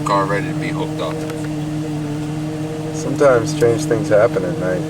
car ready to be hooked up. Sometimes strange things happen at night.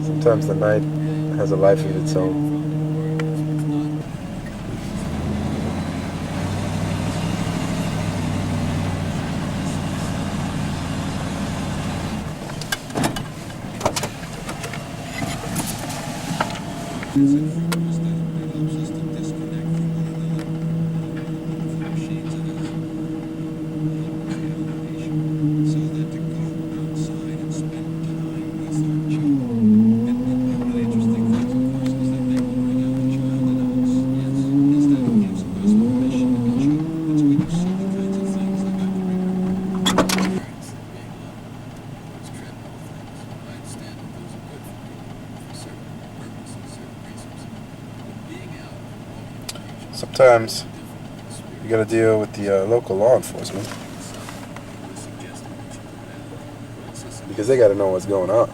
Sometimes the night has a life of its own. Sometimes you gotta deal with the local law enforcement because they gotta know what's going on.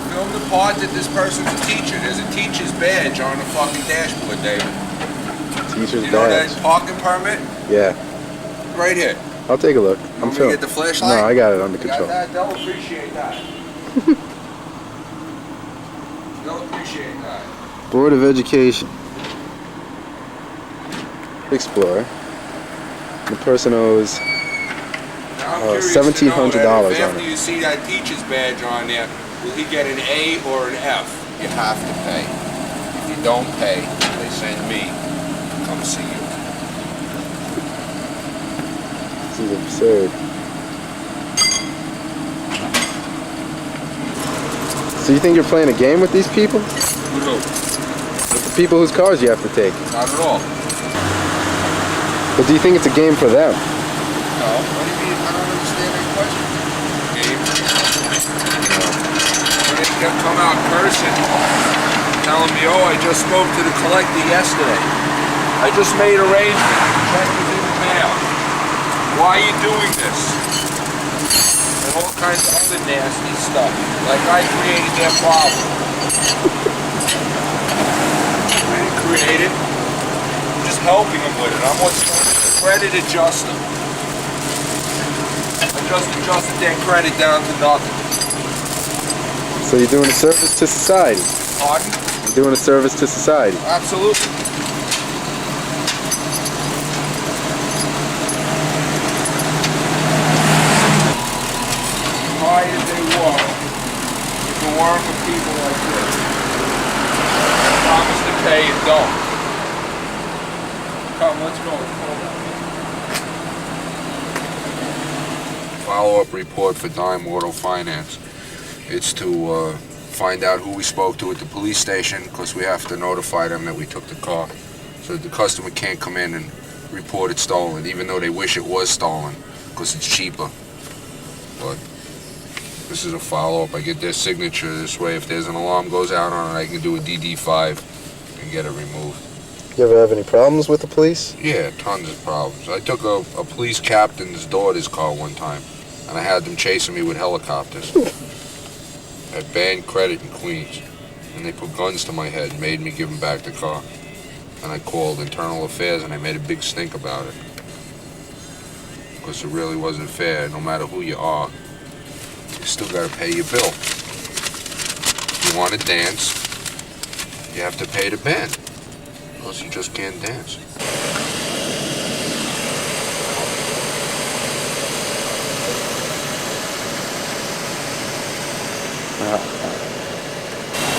Film the part that this person's a teacher. There's a teacher's badge on the fucking dashboard, David. Teacher's You know badge. that parking permit? Yeah. Right here. I'll take a look. You I'm want me to filming. get the flashlight? No, I got it under You got control. that? They'll appreciate that. They'll appreciate that. Board of Education. Explorer. The person owes Now, I'm curious to know $1,700 that if on after it. you see that teacher's badge on there, will he get an A or an F? You have to pay. If you don't pay, they send me to come see you. This is absurd. So you think you're playing a game with these people? With who? With the people whose cars you have to take? Not at all. But do you think it's a game for them? No. What do you mean? I don't understand that question. Game. When they come out cursing, telling me, oh, I just spoke to the collector yesterday. I just made arrangements. Check was in the mail. Why are you doing this? And all kinds of other nasty stuff. Like I created their problem. I didn't create it. I'm just helping them with it. I'm what's a credit adjuster. I just adjusted their credit down to nothing. So you're doing a service to society. Pardon? You're doing a service to society. Absolutely. High as they were, if it weren't for people like this, promise to pay and don't. Come, let's go. Follow-up report for Dime Auto Finance. It's to find out who we spoke to at the police station, because we have to notify them that we took the car, so that the customer can't come in and report it stolen, even though they wish it was stolen, because it's cheaper. But this is a follow-up. I get their signature this way. If there's an alarm goes out on it, I can do a DD5 and get it removed. You ever have any problems with the police? Yeah, tons of problems. I took a police captain's daughter's car one time, and I had them chasing me with helicopters. I had bad credit in Queens, and they put guns to my head and made me give them back the car. And I called Internal Affairs, and I made a big stink about it. Because it really wasn't fair. No matter who you are, you still gotta pay your bill. If you want to dance, you have to pay the band. Or else you just can't dance.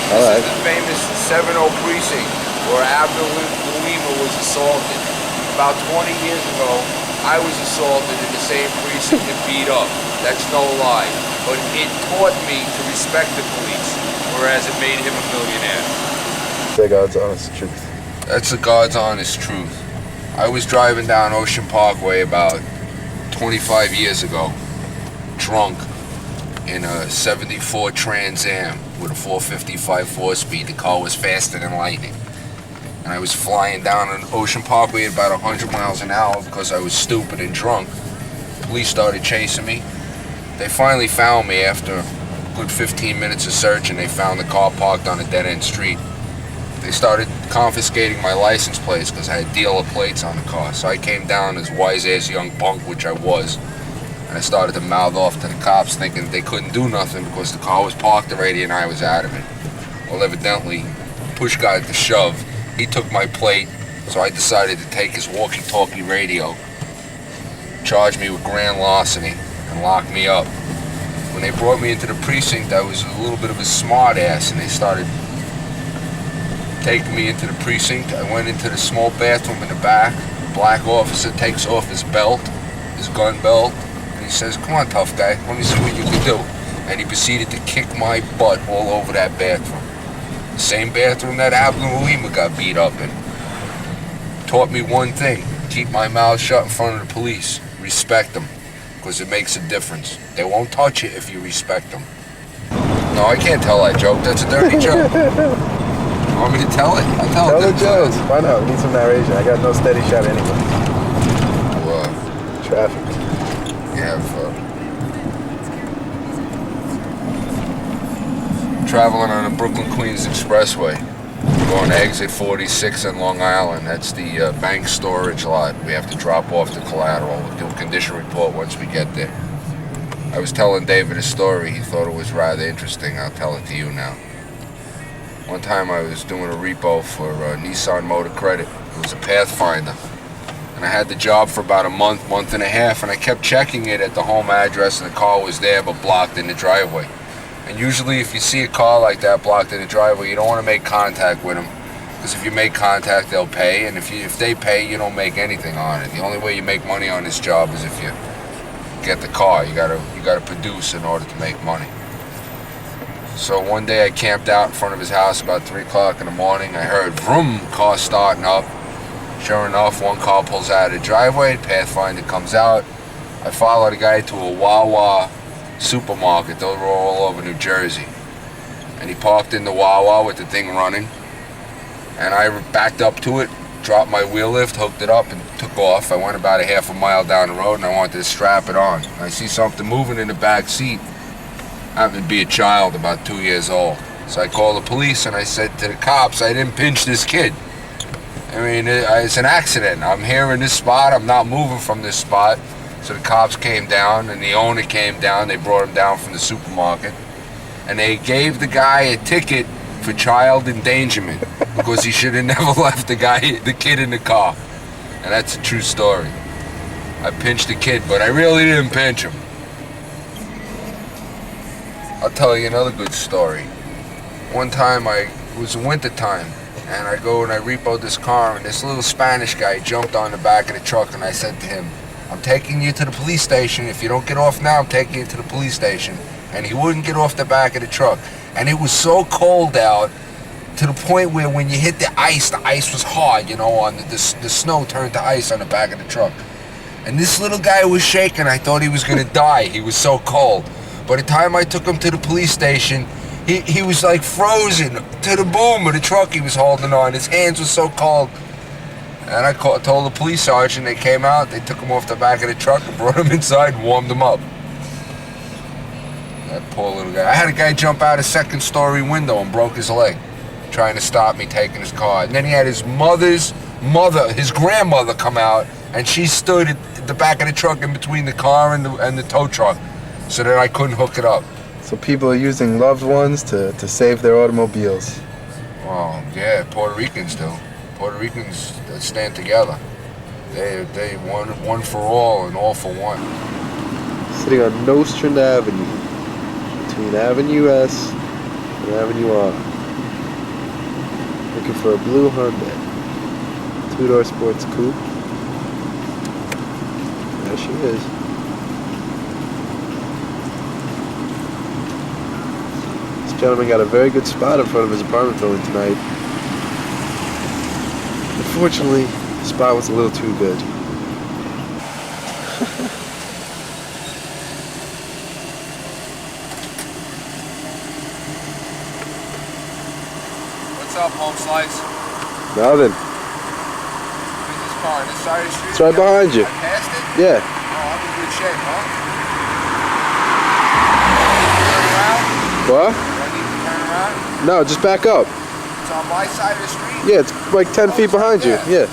All right. This is the famous 7-0 precinct where Abner Louima was assaulted. About 20 years ago, I was assaulted in the same precinct and beat up. That's no lie. But it taught me to respect the police, whereas it made him a millionaire. The God's honest truth. That's the God's honest truth. I was driving down Ocean Parkway about 25 years ago, drunk, in a '74 Trans Am. with a 455 4-speed. The car was faster than lightning. And I was flying down an Ocean Parkway at about 100 miles an hour because I was stupid and drunk. Police started chasing me. They finally found me after a good 15 minutes of searching. They found the car parked on a dead-end street. They started confiscating my license plates because I had dealer plates on the car. So I came down as wise-ass young punk, which I was, and I started to mouth off to the cops thinking they couldn't do nothing because the car was parked already and I was out of it. Well, evidently, push got to shove. He took my plate, so I decided to take his walkie-talkie radio, charge me with grand larceny, and lock me up. When they brought me into the precinct, I was a little bit of a smart ass, and they started taking me into the precinct. I went into the small bathroom in the back. Black officer takes off his belt, his gun belt, and he says, "Come on, tough guy, let me see what you can do." And he proceeded to kick my butt all over that bathroom. The same bathroom that Abdul got beat up in. Taught me one thing: keep my mouth shut in front of the police. Respect them, because it makes a difference. They won't touch you if you respect them. No, I can't tell that joke. That's a dirty joke. You want me to tell it? I'll tell it. Tell the jokes. Why not? We need some narration. I got no steady shot anyway. Traffic. Yeah, traveling on the Brooklyn-Queens Expressway. Going to exit 46 in Long Island. That's the bank storage lot. We have to drop off the collateral. We'll do a condition report once we get there. I was telling David a story. He thought it was rather interesting. I'll tell it to you now. One time I was doing a repo for Nissan Motor Credit. It was a Pathfinder. And I had the job for about a month, month and a half, and I kept checking it at the home address, and the car was there but blocked in the driveway. And usually if you see a car like that blocked in the driveway, you don't want to make contact with them, because if you make contact, they'll pay, and if they pay, you don't make anything on it. The only way you make money on this job is if you get the car. You gotta produce in order to make money. So one day I camped out in front of his house about 3 o'clock in the morning. I heard vroom, car starting up. Sure enough, one car pulls out of the driveway, Pathfinder comes out. I followed the guy to a Wawa supermarket. Those were all over New Jersey. And he parked in the Wawa with the thing running. And I backed up to it, dropped my wheel lift, hooked it up, and took off. I went about a half a mile down the road, and I wanted to strap it on. I see something moving in the back seat. Happened to be a child about 2 years old. So I called the police, and I said to the cops, I didn't pinch this kid. I mean, it's an accident. I'm here in this spot. I'm not moving from this spot. So the cops came down, and the owner came down. They brought him down from the supermarket. And they gave the guy a ticket for child endangerment because he should have never left the kid in the car. And that's a true story. I pinched the kid, but I really didn't pinch him. I'll tell you another good story. One time, it was winter time, and I go and I repoed this car, and this little Spanish guy jumped on the back of the truck, and I said to him, "I'm taking you to the police station. If you don't get off now, I'm taking you to the police station." And he wouldn't get off the back of the truck. And it was so cold out, to the point where when you hit the ice was hard, you know, on the snow turned to ice on the back of the truck. And this little guy was shaking. I thought he was gonna die. He was so cold. By the time I took him to the police station, he was like frozen to the boom of the truck he was holding on. His hands were so cold. And I told the police sergeant. They came out, they took him off the back of the truck and brought him inside and warmed him up. That poor little guy. I had a guy jump out a second-story window and broke his leg, trying to stop me taking his car. And then he had his his grandmother come out, and she stood at the back of the truck in between the car and the tow truck, so that I couldn't hook it up. So people are using loved ones to save their automobiles. Well, yeah, Puerto Ricans do. Puerto Ricans stand together. They one for all and all for one. Sitting on Nostrand Avenue, between Avenue S and Avenue R. Looking for a blue Hyundai. 2-door sports coupe. There she is. This gentleman got a very good spot in front of his apartment building tonight. Unfortunately, the spot was a little too good. What's up, home slice? Nothing. Where's this car? This side of the street? It's right behind you. I passed it? Yeah. Oh, I'm in good shape, huh? Turn around? What? Do I need to turn around? No, just back up. It's on my side of the street? Yeah, it's like 10 feet behind you. Yeah.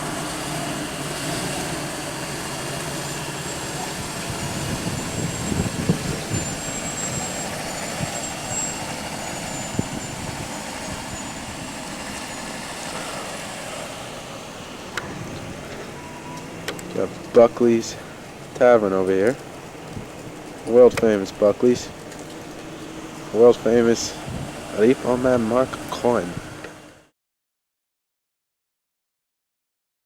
Got Buckley's Tavern over here. World famous Buckley's. World famous RepoMan Mark Coin.